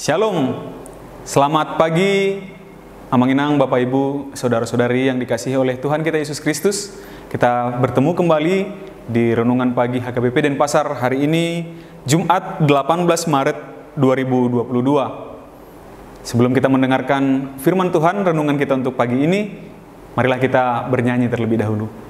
Shalom, selamat pagi, Amanginang, Bapak Ibu, Saudara-saudari yang dikasihi oleh Tuhan kita Yesus Kristus. Kita bertemu kembali di Renungan Pagi HKBP Denpasar hari ini, Jumat 18 Maret 2022. Sebelum kita mendengarkan firman Tuhan, renungan kita untuk pagi ini, marilah kita bernyanyi terlebih dahulu.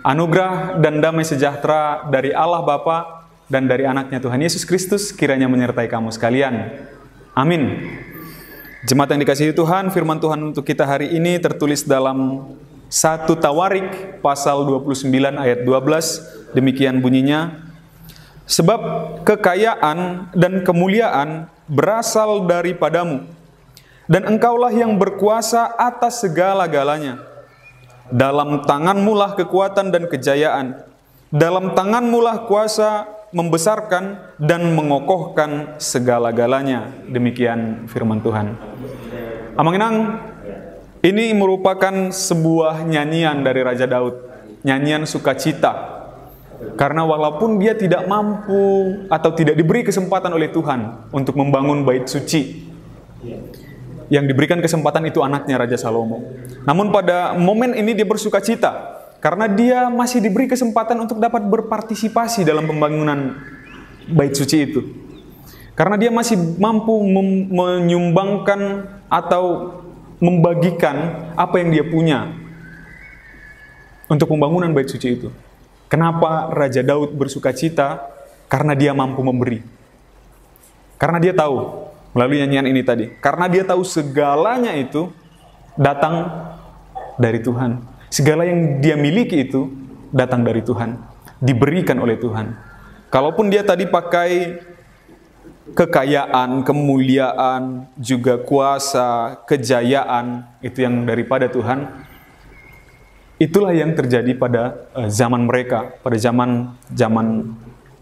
Anugerah dan damai sejahtera dari Allah Bapa dan dari anaknya Tuhan Yesus Kristus kiranya menyertai kamu sekalian. Amin. Jemaat yang dikasihi Tuhan, firman Tuhan untuk kita hari ini tertulis dalam 1 Tawarik pasal 29 ayat 12. Demikian bunyinya, sebab kekayaan dan kemuliaan berasal daripadamu, dan engkaulah yang berkuasa atas segala-galanya. Dalam tanganmu lah kekuatan dan kejayaan. Dalam tanganmu lah kuasa membesarkan dan mengokohkan segala-galanya. Demikian firman Tuhan. Amanginang, ini merupakan sebuah nyanyian dari Raja Daud. Nyanyian sukacita. Karena walaupun dia tidak mampu atau tidak diberi kesempatan oleh Tuhan untuk membangun bait suci, yang diberikan kesempatan itu anaknya Raja Salomo. Namun pada momen ini dia bersuka cita karena dia masih diberi kesempatan untuk dapat berpartisipasi dalam pembangunan bait suci itu. Karena dia masih mampu menyumbangkan atau membagikan apa yang dia punya untuk pembangunan bait suci itu. Kenapa Raja Daud bersuka cita? Karena dia mampu memberi. Karena dia tahu melalui nyanyian ini tadi, karena dia tahu segalanya itu datang dari Tuhan. Segala yang dia miliki itu datang dari Tuhan, diberikan oleh Tuhan. Kalaupun dia tadi pakai kekayaan, kemuliaan, juga kuasa, kejayaan, itu yang daripada Tuhan, itulah yang terjadi pada zaman mereka, pada zaman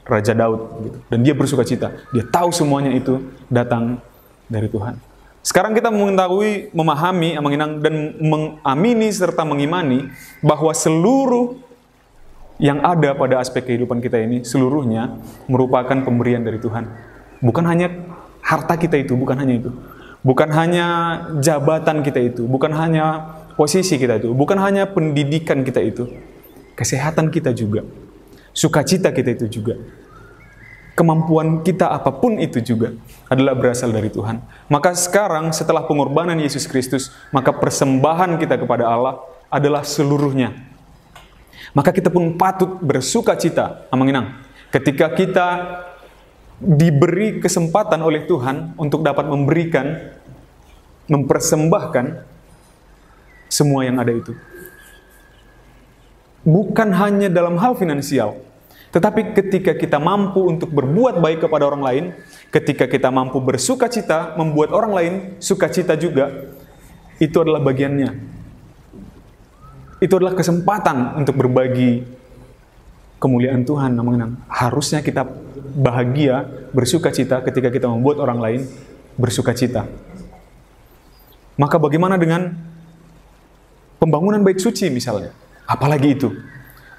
Raja Daud, gitu. Dan dia bersuka cita. Dia tahu semuanya itu datang dari Tuhan. Sekarang kita mengetahui, memahami, dan mengamini serta mengimani bahwa seluruh yang ada pada aspek kehidupan kita ini, seluruhnya merupakan pemberian dari Tuhan. Bukan hanya harta kita itu, bukan hanya itu. Bukan hanya jabatan kita itu, bukan hanya posisi kita itu, bukan hanya pendidikan kita itu. Kesehatan kita juga. Sukacita kita itu juga. Kemampuan kita apapun itu juga adalah berasal dari Tuhan. Maka sekarang setelah pengorbanan Yesus Kristus, maka persembahan kita kepada Allah adalah seluruhnya. Maka kita pun patut bersukacita, Amanginang, ketika kita diberi kesempatan oleh Tuhan untuk dapat memberikan, mempersembahkan semua yang ada itu. Bukan hanya dalam hal finansial, tetapi ketika kita mampu untuk berbuat baik kepada orang lain, ketika kita mampu bersukacita, membuat orang lain sukacita juga, itu adalah bagiannya. Itu adalah kesempatan untuk berbagi kemuliaan Tuhan. Namanya harusnya kita bahagia, bersukacita ketika kita membuat orang lain bersukacita. Maka bagaimana dengan pembangunan bait suci misalnya? Apalagi itu.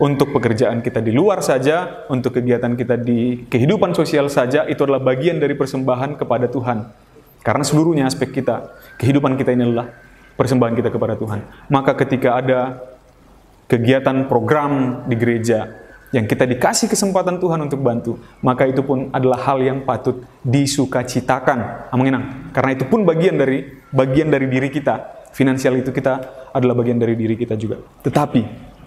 Untuk pekerjaan kita di luar saja, untuk kegiatan kita di kehidupan sosial saja, itu adalah bagian dari persembahan kepada Tuhan. Karena seluruhnya aspek kita, kehidupan kita ini adalah persembahan kita kepada Tuhan. Maka ketika ada kegiatan program di gereja yang kita dikasih kesempatan Tuhan untuk bantu, maka itu pun adalah hal yang patut disukacitakan. Karena itu pun bagian dari diri kita. Finansial itu kita adalah bagian dari diri kita juga. Tetapi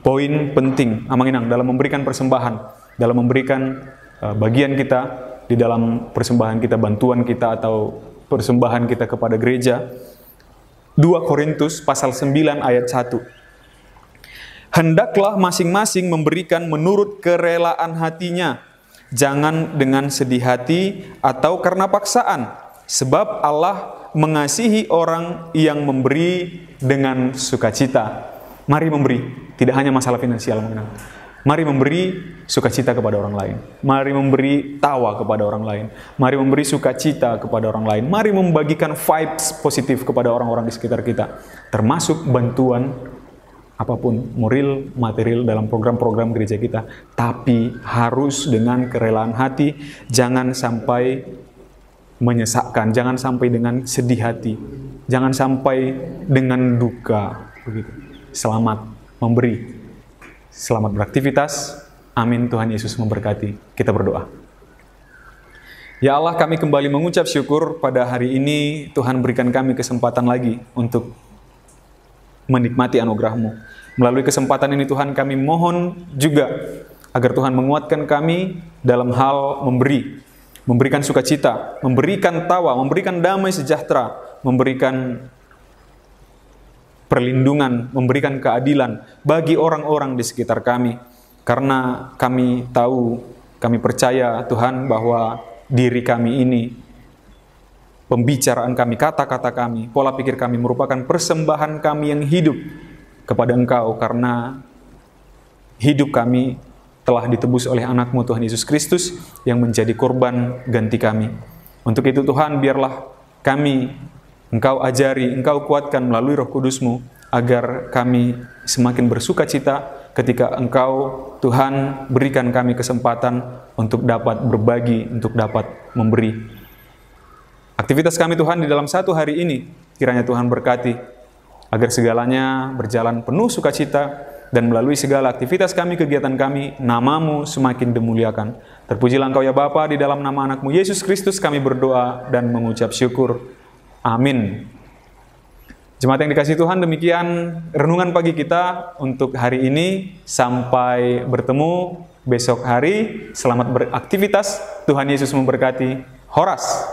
poin penting, dalam memberikan persembahan, dalam memberikan bagian kita di dalam persembahan kita, bantuan kita atau persembahan kita kepada gereja. 2 Korintus pasal 9 ayat 1. Hendaklah masing-masing memberikan menurut kerelaan hatinya, jangan dengan sedih hati atau karena paksaan, sebab Allah mengasihi orang yang memberi dengan sukacita. Mari memberi, tidak hanya masalah finansial. Mari memberi sukacita kepada orang lain. Mari memberi tawa kepada orang lain. Mari memberi sukacita kepada orang lain. Mari membagikan vibes positif kepada orang-orang di sekitar kita. Termasuk bantuan apapun, moral, material dalam program-program gereja kita. Tapi harus dengan kerelaan hati, jangan sampai menyesakkan, jangan sampai dengan sedih hati, jangan sampai dengan duka. Begitu. Selamat memberi, selamat beraktivitas. Amin. Tuhan Yesus memberkati. Kita berdoa. Ya Allah, kami kembali mengucap syukur pada hari ini. Tuhan berikan kami kesempatan lagi untuk menikmati anugerah-Mu. Melalui kesempatan ini Tuhan, kami mohon juga agar Tuhan menguatkan kami dalam hal memberikan sukacita, memberikan tawa, memberikan damai sejahtera, memberikan perlindungan, memberikan keadilan bagi orang-orang di sekitar kami. Karena kami tahu, kami percaya Tuhan bahwa diri kami ini, pembicaraan kami, kata-kata kami, pola pikir kami merupakan persembahan kami yang hidup kepada Engkau. Karena hidup kami telah ditebus oleh anak-Mu Tuhan Yesus Kristus yang menjadi korban ganti kami. Untuk itu Tuhan, biarlah kami Engkau ajari, Engkau kuatkan melalui Roh Kudus-Mu, agar kami semakin bersuka cita ketika Engkau, Tuhan, berikan kami kesempatan untuk dapat berbagi, untuk dapat memberi. Aktivitas kami Tuhan di dalam satu hari ini, kiranya Tuhan berkati, agar segalanya berjalan penuh sukacita, dan melalui segala aktivitas kami, kegiatan kami, nama-Mu semakin dimuliakan. Terpujilah Engkau ya Bapa, di dalam nama anak-Mu Yesus Kristus kami berdoa dan mengucap syukur. Amin. Jemaat yang dikasihi Tuhan, demikian renungan pagi kita untuk hari ini. Sampai bertemu besok hari. Selamat beraktivitas. Tuhan Yesus memberkati. Horas.